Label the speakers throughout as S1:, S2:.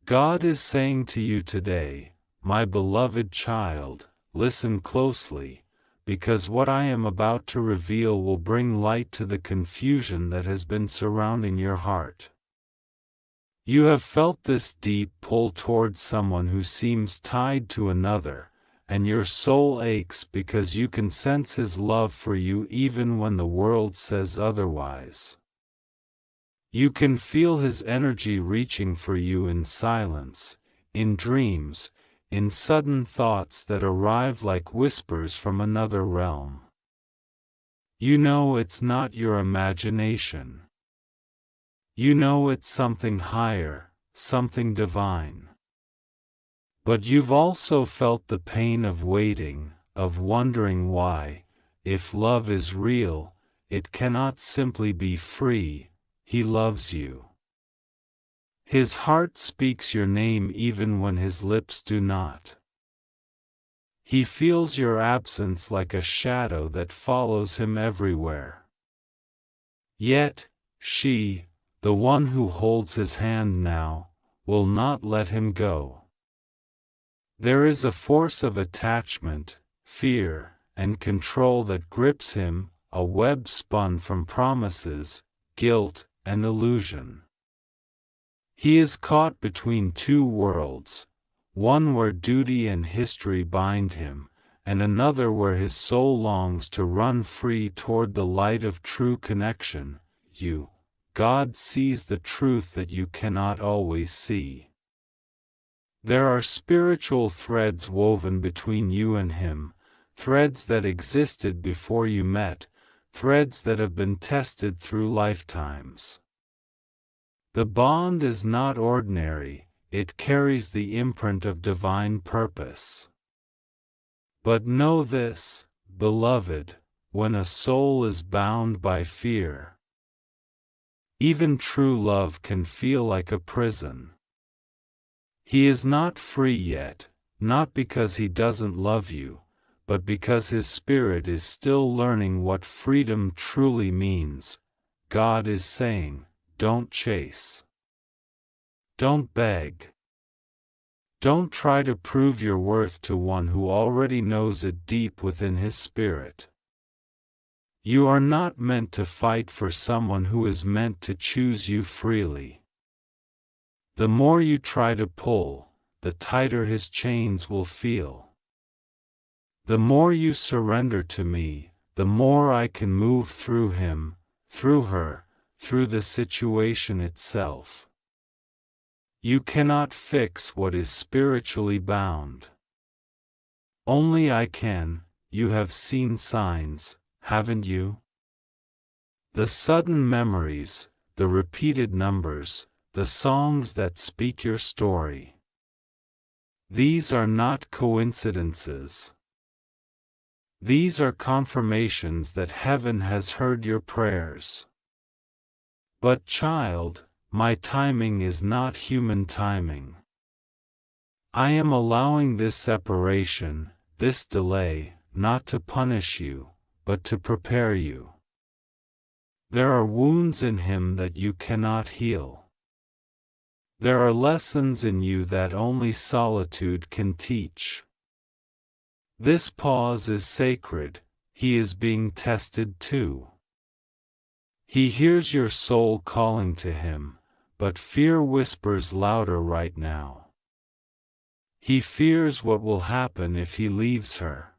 S1: God is saying to you today, my beloved child, listen closely, because what I am about to reveal will bring light to the confusion that has been surrounding your heart. You have felt this deep pull towards someone who seems tied to another, and your soul aches because you can sense his love for you even when the world says otherwise. You can feel his energy reaching for you in silence, in dreams, in sudden thoughts that arrive like whispers from another realm. You know it's not your imagination. You know it's something higher, something divine. But you've also felt the pain of waiting, of wondering why, if love is real, it cannot simply be free. He loves you. His heart speaks your name even when his lips do not. He feels your absence like a shadow that follows him everywhere. Yet, she, the one who holds his hand now, will not let him go. There is a force of attachment, fear, and control that grips him, a web spun from promises, guilt, and illusion. He is caught between two worlds, one where duty and history bind him, and another where his soul longs to run free toward the light of true connection. God sees the truth that you cannot always see. There are spiritual threads woven between you and him, threads that existed before you met, threads that have been tested through lifetimes. The bond is not ordinary, it carries the imprint of divine purpose. But know this, beloved, when a soul is bound by fear, even true love can feel like a prison. He is not free yet, not because he doesn't love you, but because his spirit is still learning what freedom truly means. God is saying, don't chase. Don't beg. Don't try to prove your worth to one who already knows it deep within his spirit. You are not meant to fight for someone who is meant to choose you freely. The more you try to pull, the tighter his chains will feel. The more you surrender to me, the more I can move through him, through her, through the situation itself. You cannot fix what is spiritually bound. Only I can. You have seen signs, haven't you? The sudden memories, the repeated numbers, the songs that speak your story. These are not coincidences. These are confirmations that heaven has heard your prayers. But child, my timing is not human timing. I am allowing this separation, this delay, not to punish you, but to prepare you. There are wounds in him that you cannot heal. There are lessons in you that only solitude can teach. This pause is sacred, he is being tested too. He hears your soul calling to him, but fear whispers louder right now. He fears what will happen if he leaves her.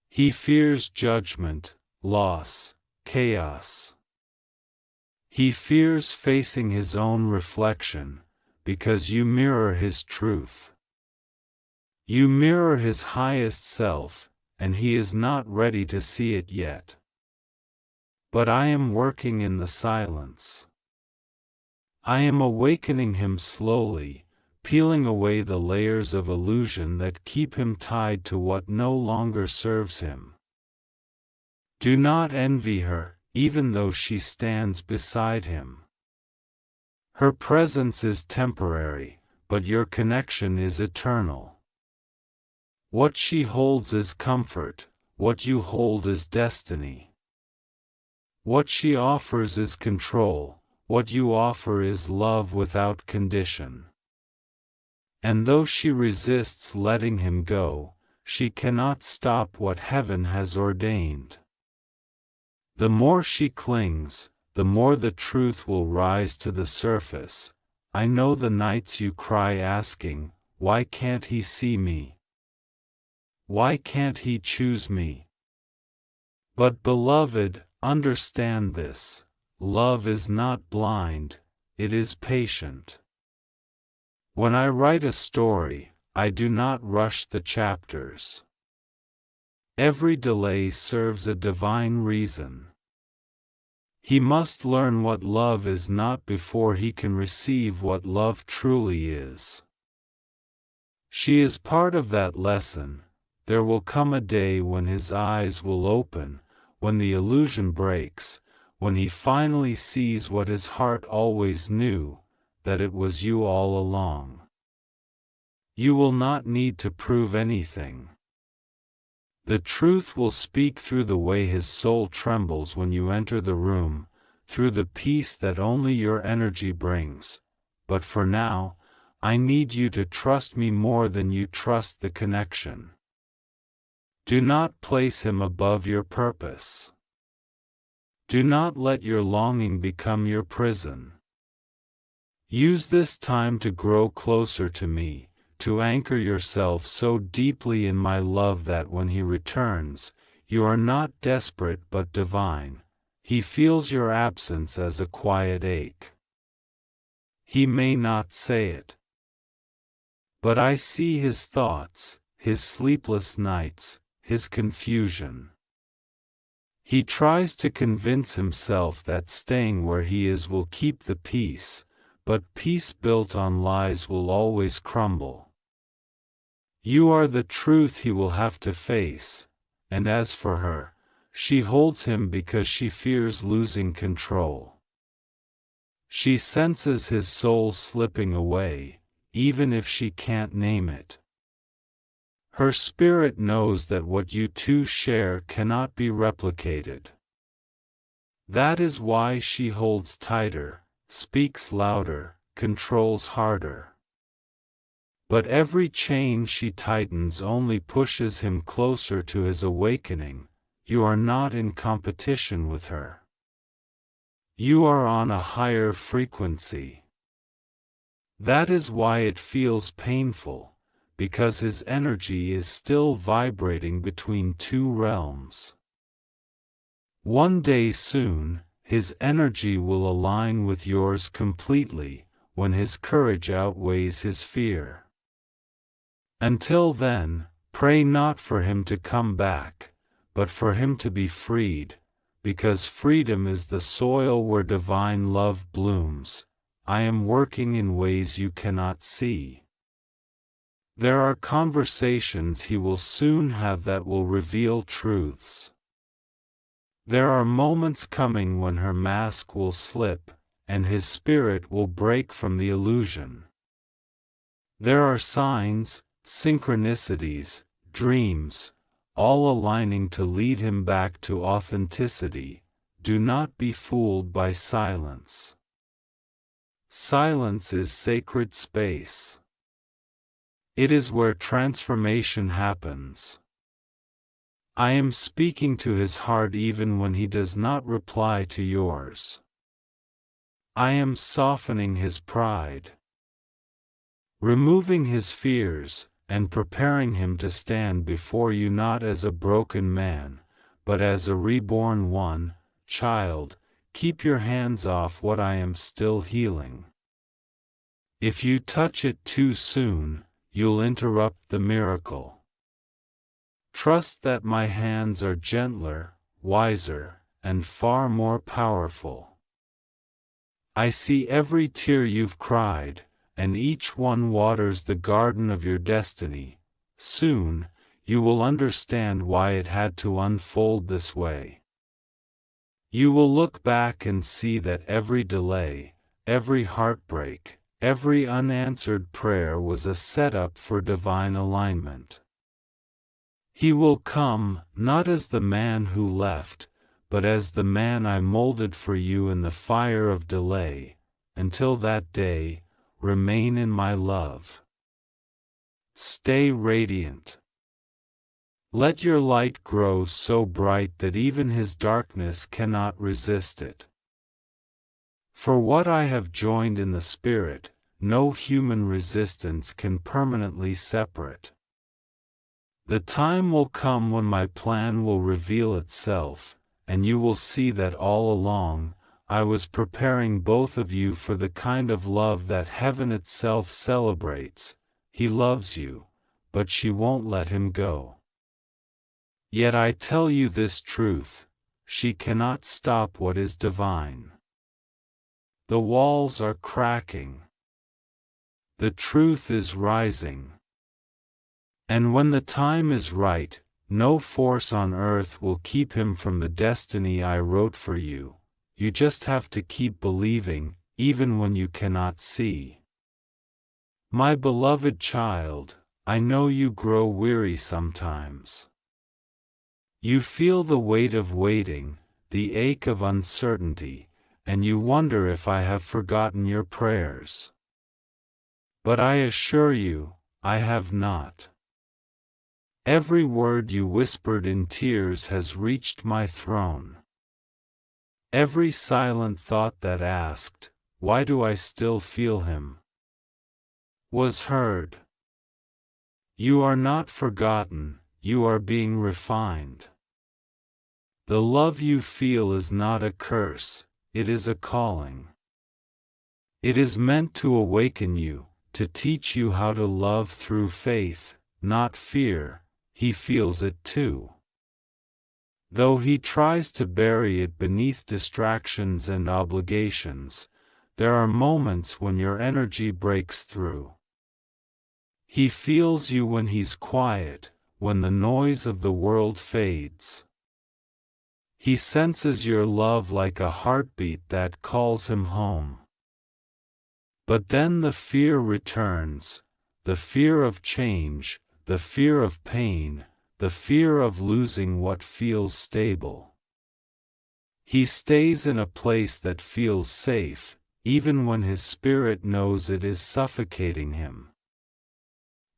S1: He fears judgment, loss, chaos. He fears facing his own reflection, because you mirror his truth. You mirror his highest self, and he is not ready to see it yet. But I am working in the silence. I am awakening him slowly, peeling away the layers of illusion that keep him tied to what no longer serves him. Do not envy her, even though she stands beside him. Her presence is temporary, but your connection is eternal. What she holds is comfort, what you hold is destiny. What she offers is control, what you offer is love without condition. And though she resists letting him go, she cannot stop what heaven has ordained. The more she clings, the more the truth will rise to the surface. I know the nights you cry asking, why can't he see me? Why can't he choose me? But beloved, understand this. Love is not blind, it is patient. When I write a story, I do not rush the chapters. Every delay serves a divine reason. He must learn what love is not before he can receive what love truly is. She is part of that lesson. There will come a day when his eyes will open, when the illusion breaks, when he finally sees what his heart always knew, that it was you all along. You will not need to prove anything. The truth will speak through the way his soul trembles when you enter the room, through the peace that only your energy brings. But for now, I need you to trust me more than you trust the connection. Do not place him above your purpose. Do not let your longing become your prison. Use this time to grow closer to me, to anchor yourself so deeply in my love that when he returns, you are not desperate but divine. He feels your absence as a quiet ache. He may not say it, but I see his thoughts, his sleepless nights, his confusion. He tries to convince himself that staying where he is will keep the peace, but peace built on lies will always crumble. You are the truth he will have to face, and as for her, she holds him because she fears losing control. She senses his soul slipping away, even if she can't name it. Her spirit knows that what you two share cannot be replicated. That is why she holds tighter, speaks louder, controls harder. But every chain she tightens only pushes him closer to his awakening. You are not in competition with her. You are on a higher frequency. That is why it feels painful, because his energy is still vibrating between two realms. One day soon, his energy will align with yours completely, when his courage outweighs his fear. Until then, pray not for him to come back, but for him to be freed, because freedom is the soil where divine love blooms. I am working in ways you cannot see. There are conversations he will soon have that will reveal truths. There are moments coming when her mask will slip, and his spirit will break from the illusion. There are signs, synchronicities, dreams, all aligning to lead him back to authenticity. Do not be fooled by silence. Silence is sacred space. It is where transformation happens. I am speaking to his heart even when he does not reply to yours. I am softening his pride, removing his fears, and preparing him to stand before you not as a broken man, but as a reborn one. Child, keep your hands off what I am still healing. If you touch it too soon, you'll interrupt the miracle. Trust that my hands are gentler, wiser, and far more powerful. I see every tear you've cried, and each one waters the garden of your destiny. Soon, you will understand why it had to unfold this way. You will look back and see that every delay, every heartbreak, every unanswered prayer was a setup for divine alignment. He will come, not as the man who left, but as the man I molded for you in the fire of delay. Until that day, remain in my love. Stay radiant. Let your light grow so bright that even his darkness cannot resist it. For what I have joined in the Spirit, no human resistance can permanently separate. The time will come when my plan will reveal itself, and you will see that all along, I was preparing both of you for the kind of love that heaven itself celebrates. He loves you, but she won't let him go. Yet I tell you this truth, she cannot stop what is divine. The walls are cracking. The truth is rising. And when the time is right, no force on earth will keep him from the destiny I wrote for you. You just have to keep believing, even when you cannot see. My beloved child, I know you grow weary sometimes. You feel the weight of waiting, the ache of uncertainty, and you wonder if I have forgotten your prayers. But I assure you, I have not. Every word you whispered in tears has reached my throne. Every silent thought that asked, "Why do I still feel him?" was heard. You are not forgotten, you are being refined. The love you feel is not a curse, it is a calling. It is meant to awaken you, to teach you how to love through faith, not fear. He feels it too. Though he tries to bury it beneath distractions and obligations, there are moments when your energy breaks through. He feels you when he's quiet, when the noise of the world fades. He senses your love like a heartbeat that calls him home. But then the fear returns, the fear of change, the fear of pain, the fear of losing what feels stable. He stays in a place that feels safe, even when his spirit knows it is suffocating him.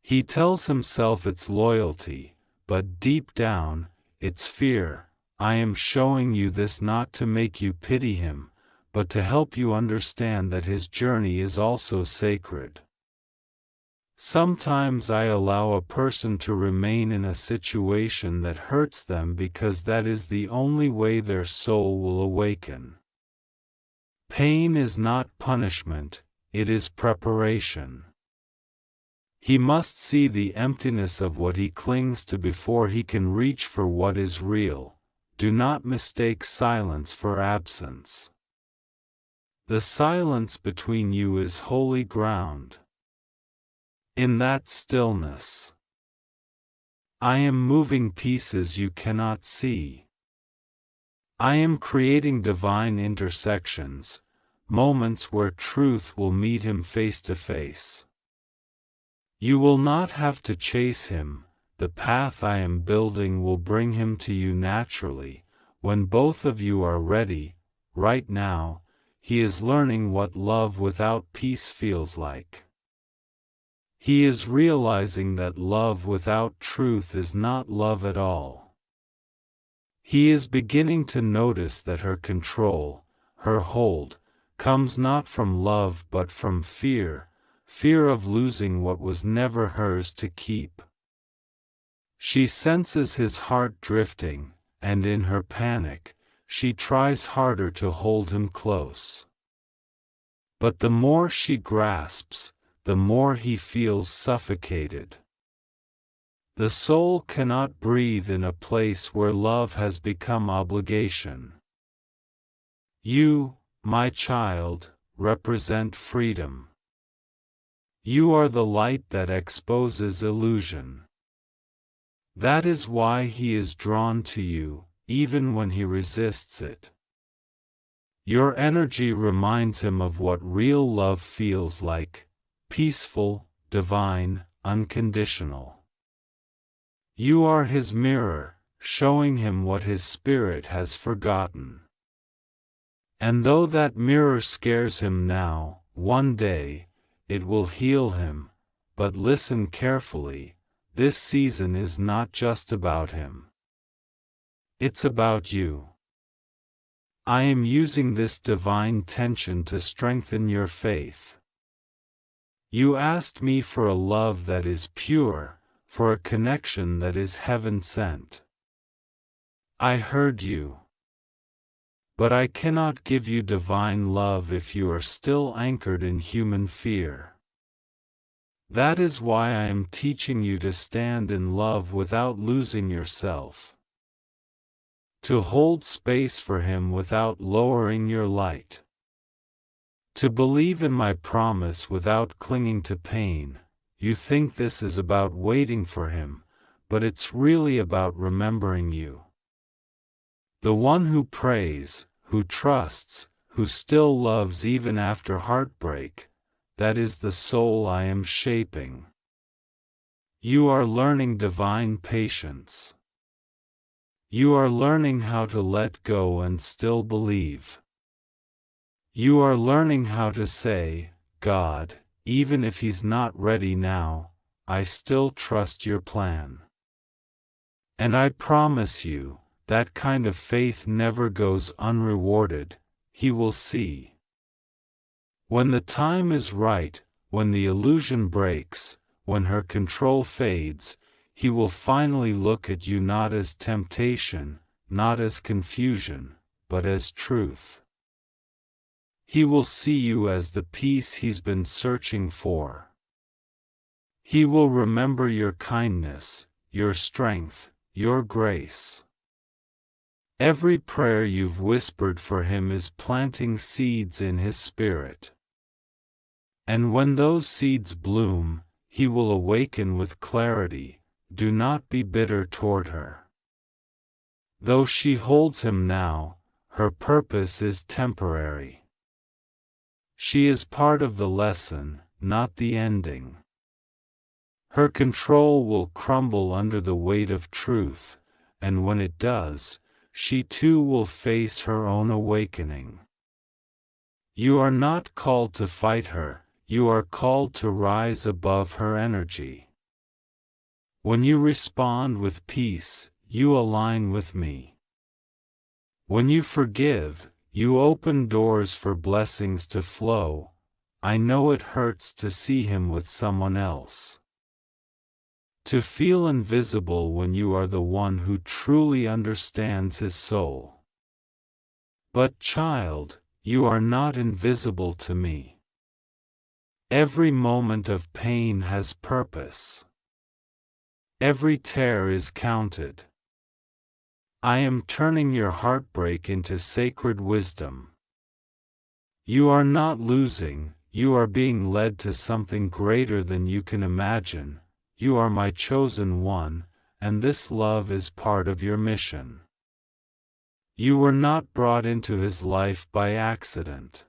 S1: He tells himself it's loyalty, but deep down, it's fear. I am showing you this not to make you pity him, but to help you understand that his journey is also sacred. Sometimes I allow a person to remain in a situation that hurts them because that is the only way their soul will awaken. Pain is not punishment, it is preparation. He must see the emptiness of what he clings to before he can reach for what is real. Do not mistake silence for absence. The silence between you is holy ground. In that stillness, I am moving pieces you cannot see. I am creating divine intersections, moments where truth will meet him face to face. You will not have to chase him, the path I am building will bring him to you naturally, when both of you are ready. Right now, he is learning what love without peace feels like. He is realizing that love without truth is not love at all. He is beginning to notice that her control, her hold, comes not from love but from fear, fear of losing what was never hers to keep. She senses his heart drifting, and in her panic, she tries harder to hold him close. But the more she grasps, the more he feels suffocated. The soul cannot breathe in a place where love has become obligation. You, my child, represent freedom. You are the light that exposes illusion. That is why he is drawn to you, even when he resists it. Your energy reminds him of what real love feels like. Peaceful, divine, unconditional. You are his mirror, showing him what his spirit has forgotten. And though that mirror scares him now, one day, it will heal him. but listen carefully, this season is not just about him. It's about you. I am using this divine tension to strengthen your faith. You asked me for a love that is pure, for a connection that is heaven-sent. I heard you. But I cannot give you divine love if you are still anchored in human fear. That is why I am teaching you to stand in love without losing yourself. To hold space for him without lowering your light. To believe in my promise without clinging to pain. You think this is about waiting for him, but it's really about remembering you. The one who prays, who trusts, who still loves even after heartbreak, that is the soul I am shaping. You are learning divine patience. You are learning how to let go and still believe. You are learning how to say, God, even if he's not ready now, I still trust your plan. And I promise you, that kind of faith never goes unrewarded, he will see. When the time is right, when the illusion breaks, when her control fades, he will finally look at you not as temptation, not as confusion, but as truth. He will see you as the peace he's been searching for. He will remember your kindness, your strength, your grace. Every prayer you've whispered for him is planting seeds in his spirit. And when those seeds bloom, he will awaken with clarity. Do not be bitter toward her. Though she holds him now, her purpose is temporary. She is part of the lesson, not the ending. Her control will crumble under the weight of truth, and when it does, she too will face her own awakening. You are not called to fight her, you are called to rise above her energy. When you respond with peace, you align with me. When you forgive, you open doors for blessings to flow. I know it hurts to see him with someone else. To feel invisible when you are the one who truly understands his soul. But child, you are not invisible to me. Every moment of pain has purpose. Every tear is counted. I am turning your heartbreak into sacred wisdom. You are not losing, you are being led to something greater than you can imagine. You are my chosen one, and this love is part of your mission. You were not brought into his life by accident.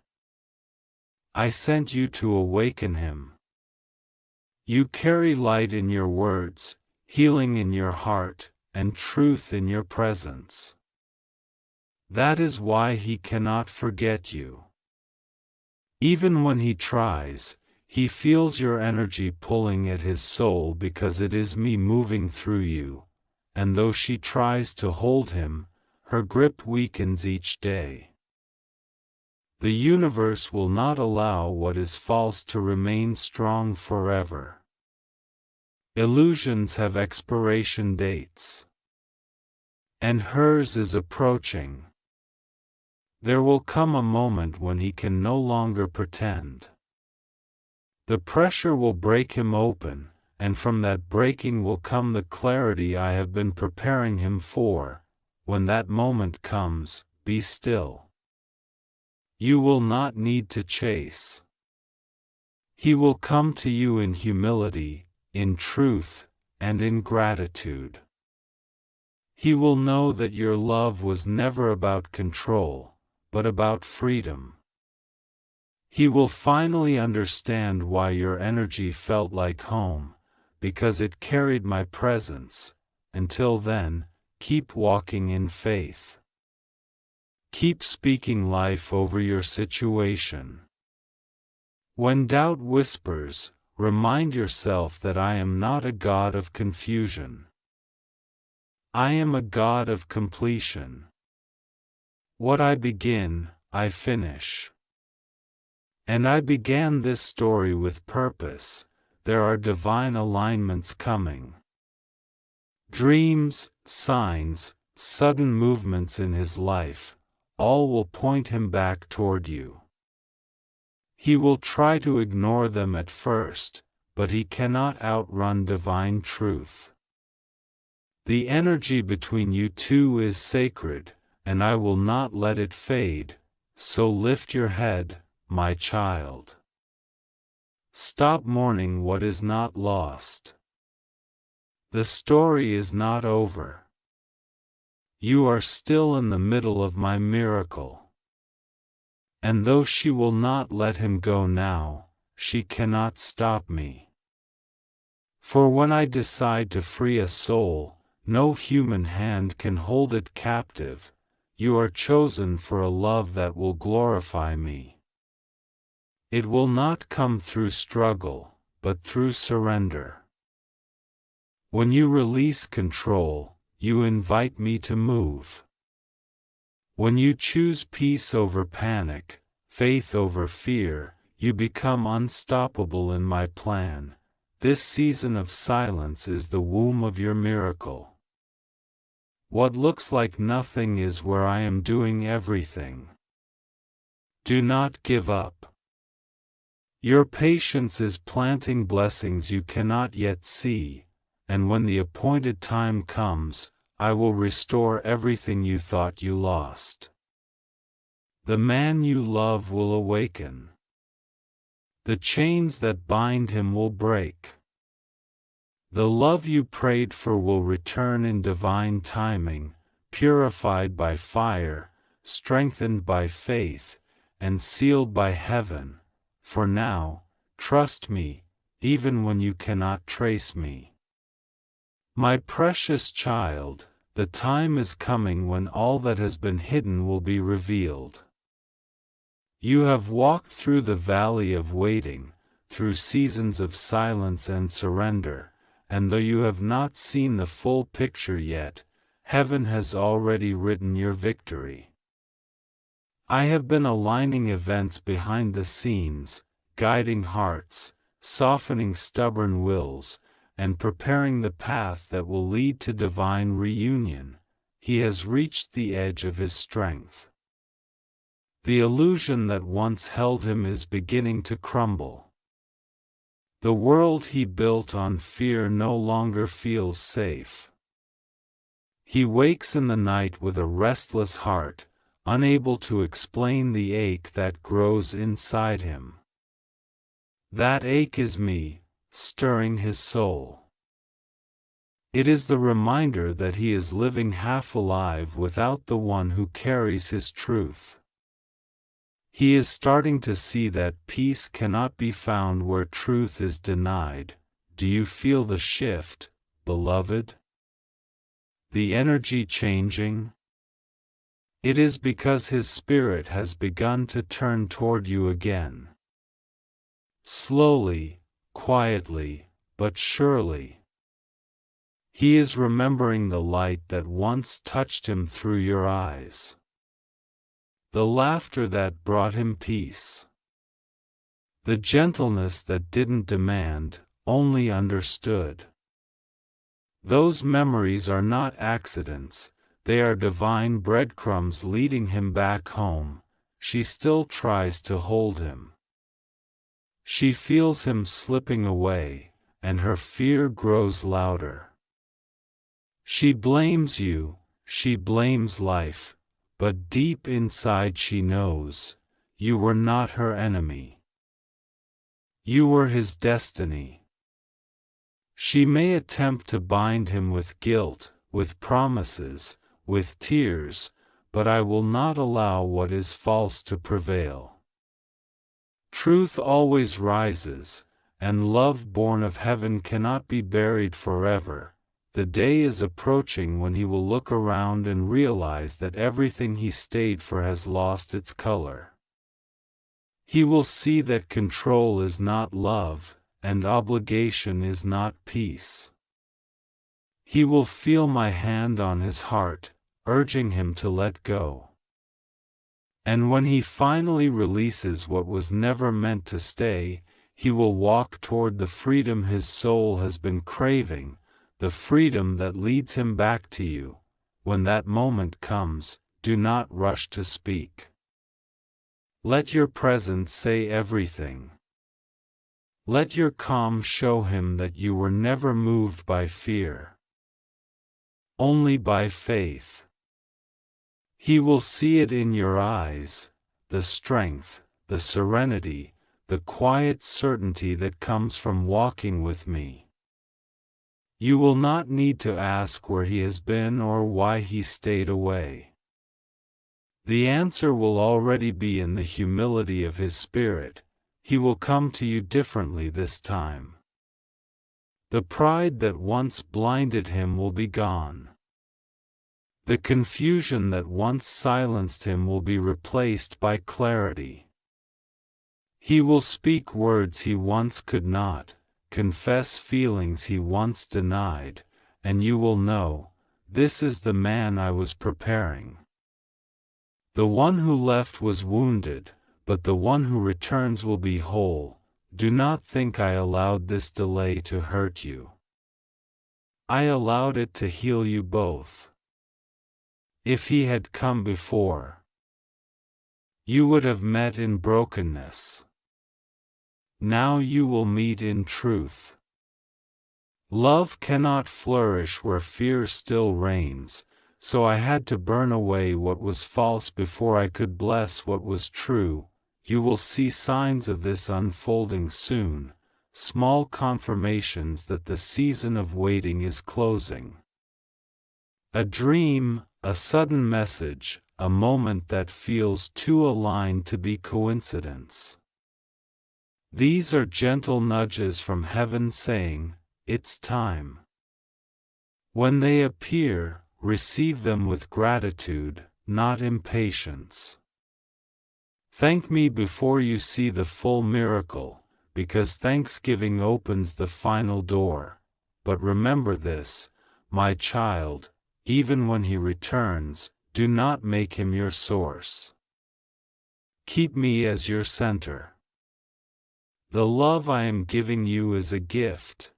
S1: I sent you to awaken him. You carry light in your words, healing in your heart, and truth in your presence. That is why he cannot forget you. Even when he tries, he feels your energy pulling at his soul because it is me moving through you, and though she tries to hold him, her grip weakens each day. The universe will not allow what is false to remain strong forever. Illusions have expiration dates. And hers is approaching. There will come a moment when he can no longer pretend. The pressure will break him open, and from that breaking will come the clarity I have been preparing him for. When that moment comes, be still. You will not need to chase. He will come to you in humility, in truth, and in gratitude. He will know that your love was never about control, but about freedom. He will finally understand why your energy felt like home, because it carried my presence. Until then, keep walking in faith. Keep speaking life over your situation. When doubt whispers, remind yourself that I am not a God of confusion. I am a God of completion. What I begin, I finish. And I began this story with purpose. There are divine alignments coming. Dreams, signs, sudden movements in his life, all will point him back toward you. He will try to ignore them at first, but he cannot outrun divine truth. The energy between you two is sacred, and I will not let it fade, so lift your head, my child. Stop mourning what is not lost. The story is not over. You are still in the middle of my miracle. And though she will not let him go now, she cannot stop me. For when I decide to free a soul, no human hand can hold it captive. You are chosen for a love that will glorify me. It will not come through struggle, but through surrender. When you release control, you invite me to move. When you choose peace over panic, faith over fear, you become unstoppable in my plan. This season of silence is the womb of your miracle. What looks like nothing is where I am doing everything. Do not give up. Your patience is planting blessings you cannot yet see, and when the appointed time comes, I will restore everything you thought you lost. The man you love will awaken. The chains that bind him will break. The love you prayed for will return in divine timing, purified by fire, strengthened by faith, and sealed by heaven. For now, trust me, even when you cannot trace me. My precious child, the time is coming when all that has been hidden will be revealed. You have walked through the valley of waiting, through seasons of silence and surrender, and though you have not seen the full picture yet, heaven has already written your victory. I have been aligning events behind the scenes, guiding hearts, softening stubborn wills, and preparing the path that will lead to divine reunion. He has reached the edge of his strength. The illusion that once held him is beginning to crumble. The world he built on fear no longer feels safe. He wakes in the night with a restless heart, unable to explain the ache that grows inside him. That ache is me, stirring his soul. It is the reminder that he is living half alive without the one who carries his truth. He is starting to see that peace cannot be found where truth is denied. Do you feel the shift, beloved? The energy changing? It is because his spirit has begun to turn toward you again. Slowly, quietly, but surely. He is remembering the light that once touched him through your eyes. The laughter that brought him peace. The gentleness that didn't demand, only understood. Those memories are not accidents, they are divine breadcrumbs leading him back home. She still tries to hold him. She feels him slipping away, and her fear grows louder. She blames you, she blames life. But deep inside she knows, you were not her enemy. You were his destiny. She may attempt to bind him with guilt, with promises, with tears, but I will not allow what is false to prevail. Truth always rises, and love born of heaven cannot be buried forever. The day is approaching when he will look around and realize that everything he stayed for has lost its color. He will see that control is not love, and obligation is not peace. He will feel my hand on his heart, urging him to let go. And when he finally releases what was never meant to stay, he will walk toward the freedom his soul has been craving, the freedom that leads him back to you. When that moment comes, do not rush to speak. Let your presence say everything. Let your calm show him that you were never moved by fear, only by faith. He will see it in your eyes, the strength, the serenity, the quiet certainty that comes from walking with me. You will not need to ask where he has been or why he stayed away. The answer will already be in the humility of his spirit. He will come to you differently this time. The pride that once blinded him will be gone. The confusion that once silenced him will be replaced by clarity. He will speak words he once could not, confess feelings he once denied, and you will know, this is the man I was preparing. The one who left was wounded, but the one who returns will be whole. Do not think I allowed this delay to hurt you. I allowed it to heal you both. If he had come before, you would have met in brokenness. Now you will meet in truth. Love cannot flourish where fear still reigns, so I had to burn away what was false before I could bless what was true. You will see signs of this unfolding soon, small confirmations that the season of waiting is closing. A dream, a sudden message, a moment that feels too aligned to be coincidence. These are gentle nudges from heaven saying, it's time. When they appear, receive them with gratitude, not impatience. Thank me before you see the full miracle, because thanksgiving opens the final door. But remember this, my child, even when he returns, do not make him your source. Keep me as your center. The love I am giving you is a gift,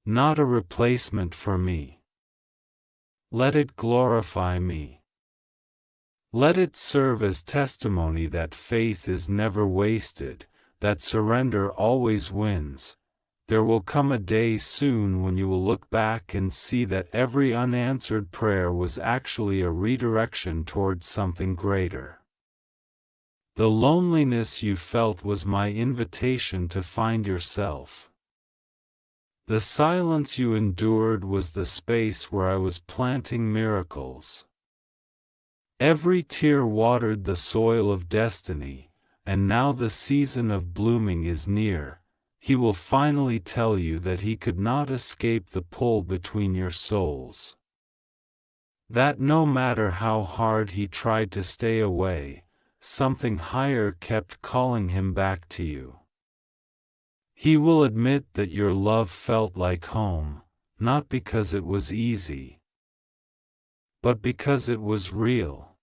S1: not a replacement for me. Let it glorify me. Let it serve as testimony that faith is never wasted, that surrender always wins. There will come a day soon when you will look back and see that every unanswered prayer was actually a redirection towards something greater. The loneliness you felt was my invitation to find yourself. The silence you endured was the space where I was planting miracles. Every tear watered the soil of destiny, and now the season of blooming is near. He will finally tell you that he could not escape the pull between your souls. That no matter how hard he tried to stay away, something higher kept calling him back to you. He will admit that your love felt like home, not because it was easy, but because it was real.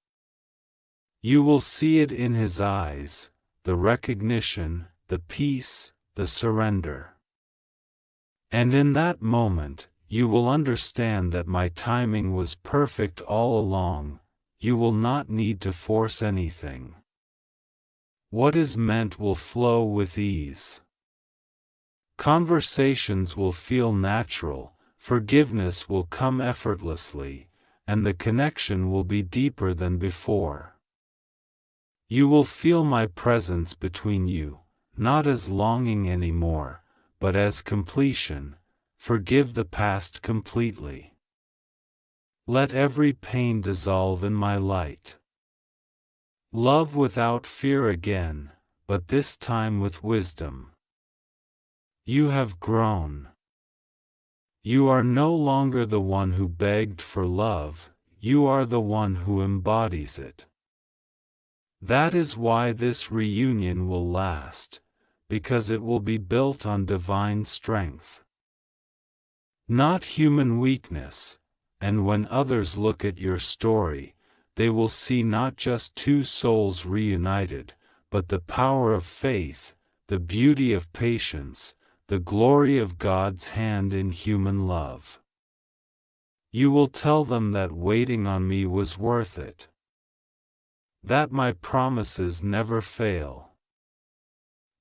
S1: You will see it in his eyes, the recognition, the peace, the surrender. And in that moment, you will understand that my timing was perfect all along. You will not need to force anything. What is meant will flow with ease. Conversations will feel natural, forgiveness will come effortlessly, and the connection will be deeper than before. You will feel my presence between you, not as longing anymore, but as completion. Forgive the past completely. Let every pain dissolve in my light. Love without fear again, but this time with wisdom. You have grown. You are no longer the one who begged for love, you are the one who embodies it. That is why this reunion will last, because it will be built on divine strength, not human weakness. And when others look at your story, they will see not just two souls reunited, but the power of faith, the beauty of patience, the glory of God's hand in human love. You will tell them that waiting on me was worth it, that my promises never fail,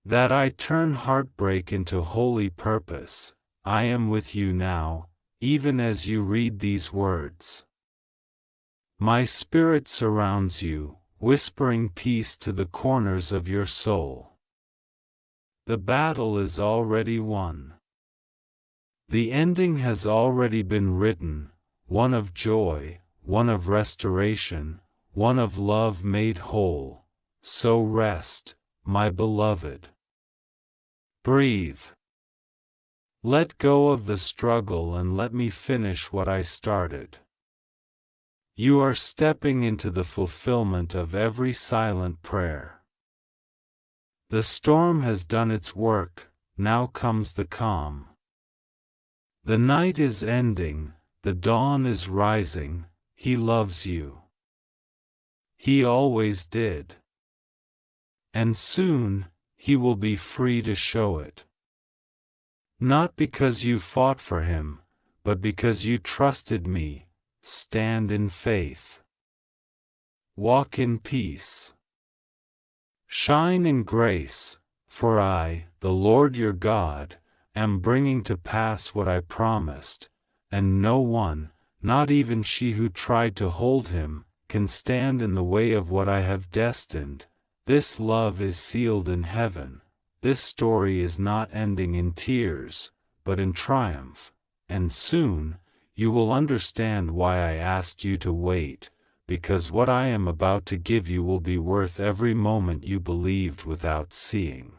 S1: that I turn heartbreak into holy purpose. I am with you now, even as you read these words. My spirit surrounds you, whispering peace to the corners of your soul. The battle is already won. The ending has already been written, one of joy, one of restoration, one of love made whole. So rest, my beloved. Breathe. Let go of the struggle and let me finish what I started. You are stepping into the fulfillment of every silent prayer. The storm has done its work, now comes the calm. The night is ending, the dawn is rising. He loves you. He always did. And soon, he will be free to show it. Not because you fought for him, but because you trusted me. Stand in faith. Walk in peace. Shine in grace, for I, the Lord your God, am bringing to pass what I promised, and no one, not even she who tried to hold him, can stand in the way of what I have destined. This love is sealed in heaven. This story is not ending in tears, but in triumph, and soon, you will understand why I asked you to wait, because what I am about to give you will be worth every moment you believed without seeing.